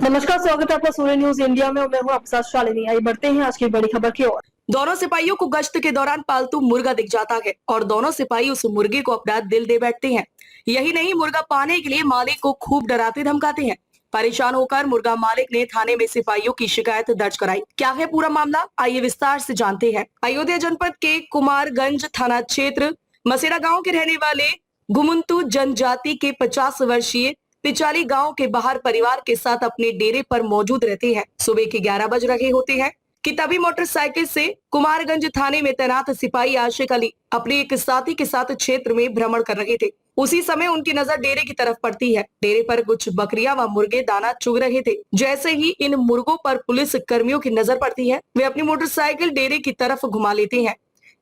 नमस्कार, स्वागत है आपका सूर्य न्यूज इंडिया में और मैं हूं आपके साथ शालिनी। आइए बढ़ते हैं आज की बड़ी खबर की ओर। दोनों सिपाहियों को गश्त के दौरान पालतू मुर्गा दिख जाता है और दोनों सिपाही उस मुर्गे को अपना दिल दे बैठते हैं। यही नहीं, मुर्गा पाने के लिए मालिक को खूब डराते धमकाते हैं। परेशान होकर मुर्गा मालिक ने थाने में सिपाहियों की शिकायत दर्ज कराई। क्या है पूरा मामला, आइए विस्तार से जानते हैं। अयोध्या जनपद के कुमारगंज थाना क्षेत्र मसेरा गाँव के रहने वाले घुमंतु जनजाति के 50 वर्षीय पिचाली गांव के बाहर परिवार के साथ अपने डेरे पर मौजूद रहते हैं। सुबह के 11 बज रहे होते हैं कि तभी मोटरसाइकिल से कुमारगंज थाने में तैनात सिपाही आशिक अली अपने एक साथी के साथ क्षेत्र में भ्रमण कर रहे थे। उसी समय उनकी नजर डेरे की तरफ पड़ती है। डेरे पर कुछ बकरियां व मुर्गे दाना चुग रहे थे। जैसे ही इन मुर्गों पर पुलिस कर्मियों की नजर पड़ती है, वे अपनी मोटरसाइकिल डेरे की तरफ घुमा लेते हैं।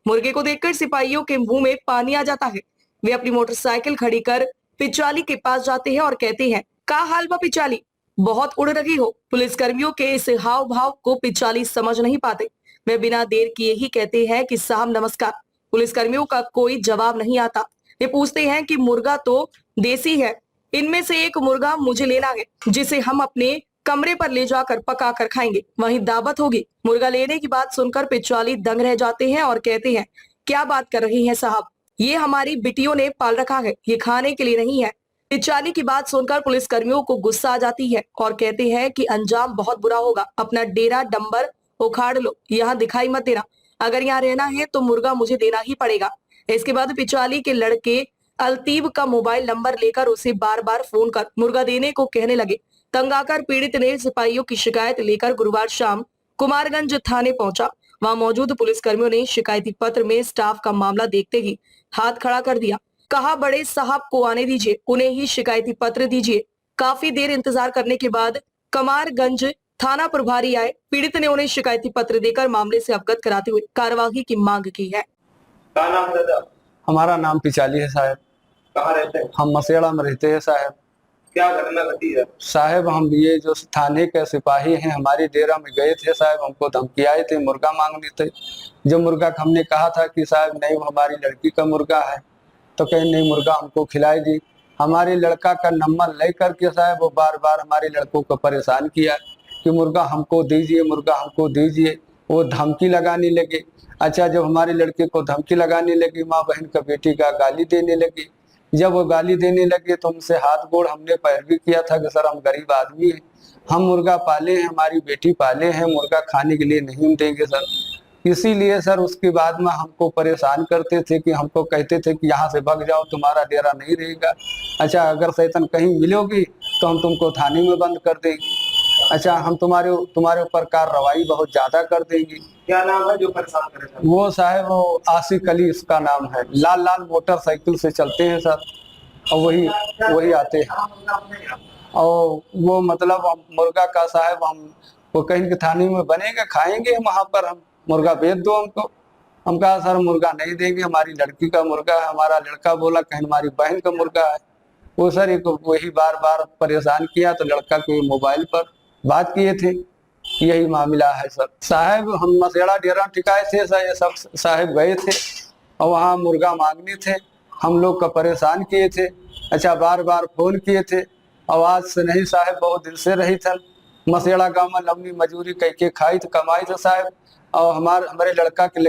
मुर्गे को देखकर सिपाहियों के मुंह में पानी आ जाता है। वे अपनी मोटरसाइकिल खड़ी कर पिचाली के पास जाते हैं और कहते हैं, का हाल बा पिचाली, बहुत उड़ रही हो। पुलिस कर्मियों के इस हाव भाव को पिचाली समझ नहीं पाते। वे बिना देर किए ही कहते हैं कि साहब नमस्कार। पुलिस कर्मियों का कोई जवाब नहीं आता। वे पूछते हैं कि मुर्गा तो देसी है, इनमें से एक मुर्गा मुझे लेना है, जिसे हम अपने कमरे पर ले जाकर पका कर खाएंगे, वहीं दावत होगी। मुर्गा लेने की बात सुनकर पिचाली दंग रह जाते हैं और कहते हैं, क्या बात कर रही हैं साहब, ये हमारी बिटियों ने पाल रखा है, ये खाने के लिए नहीं है। पिचाली की बात सुनकर पुलिस कर्मियों को गुस्सा आ जाती है और कहते हैं कि अंजाम बहुत बुरा होगा। अपना डेरा डंबर उखाड़ लो, यहाँ दिखाई मत देना। अगर यहाँ रहना है तो मुर्गा मुझे देना ही पड़ेगा। इसके बाद पिचाली के लड़के अलतीब का मोबाइल नंबर लेकर उसे बार बार फोन कर मुर्गा देने को कहने लगे। तंग आकर पीड़ित ने सिपाहियों की शिकायत लेकर गुरुवार शाम कुमारगंज थाने पहुंचा। वहां मौजूद पुलिस कर्मियों ने शिकायती पत्र में स्टाफ का मामला देखते ही हाथ खड़ा कर दिया। कहा, बड़े साहब को आने दीजिए, उन्हें ही शिकायती पत्र दीजिए। काफी देर इंतजार करने के बाद कमारगंज थाना प्रभारी आए। पीड़ित ने उन्हें शिकायती पत्र देकर मामले से अवगत कराते हुए कार्यवाही की मांग की है। क्या नाम है दादा? हमारा नाम पिचाली है साहब। कहाँ रहते हैं? हम मसेड़ा में रहते हैं साहब। क्या घटना घटी है साहब, हम ये जो थाने के सिपाही हैं हमारी डेरा में गए थे साहब, हमको धमकी आए थे, मुर्गा मांगने थे। जो मुर्गा हमने कहा था कि साहब नहीं, वो हमारी लड़की का मुर्गा है, तो कहीं नहीं, मुर्गा हमको खिलाई दी। हमारे लड़का का नंबर ले करके साहब वो बार बार हमारे लड़कों को परेशान किया कि मुर्गा हमको दीजिए, मुर्गा हमको दीजिए। वो धमकी लगाने लगे। अच्छा, जब हमारे लड़के को धमकी लगाने लगी, माँ बहन का बेटी का गाली देने लगी। जब वो गाली देने लगे तो उनसे हाथ गोड़ हमने पैरवी किया था कि सर हम गरीब आदमी हैं, हम मुर्गा पाले हैं, हमारी बेटी पाले हैं, मुर्गा खाने के लिए नहीं देंगे सर। इसीलिए सर उसके बाद में हमको परेशान करते थे कि हमको कहते थे कि यहाँ से भाग जाओ, तुम्हारा डेरा नहीं रहेगा। अच्छा, अगर शैतान कहीं मिलोगी तो हम तुमको थाने में बंद कर देंगे। अच्छा, हम तुम्हारे ऊपर कार्रवाई बहुत ज्यादा कर देंगे। क्या नाम है जो परेशान करे थे? वो साहब वो आशिक अली इसका नाम है। लाल लाल मोटरसाइकिल से चलते हैं सर, और वही आते हैं। और वो मतलब मुर्गा का साहब हम वो कहीं के थाने में बनेगा, खाएंगे वहां पर, हम मुर्गा बेच दो हमको। हम कहा सर मुर्गा नहीं देंगे, हमारी लड़की का मुर्गा है। हमारा लड़का बोला कहीं हमारी बहन का मुर्गा है। वो सर एक वही बार बार परेशान किया, तो लड़का के मोबाइल पर बात किए थे। यही मामला है सर। साहब हम मसेड़ा डेरा टिकाए थे सर, ये सब साहब गए थे और वहाँ मुर्गा मांगने थे, हम लोग का परेशान किए थे। अच्छा, बार बार फोन किए थे, आवाज से नहीं साहब, बहुत दिल से रही था। मसेड़ा गाँव में लंबी मजूरी कह के खाई थे, कमाई थे साहब। और हमारे लड़का के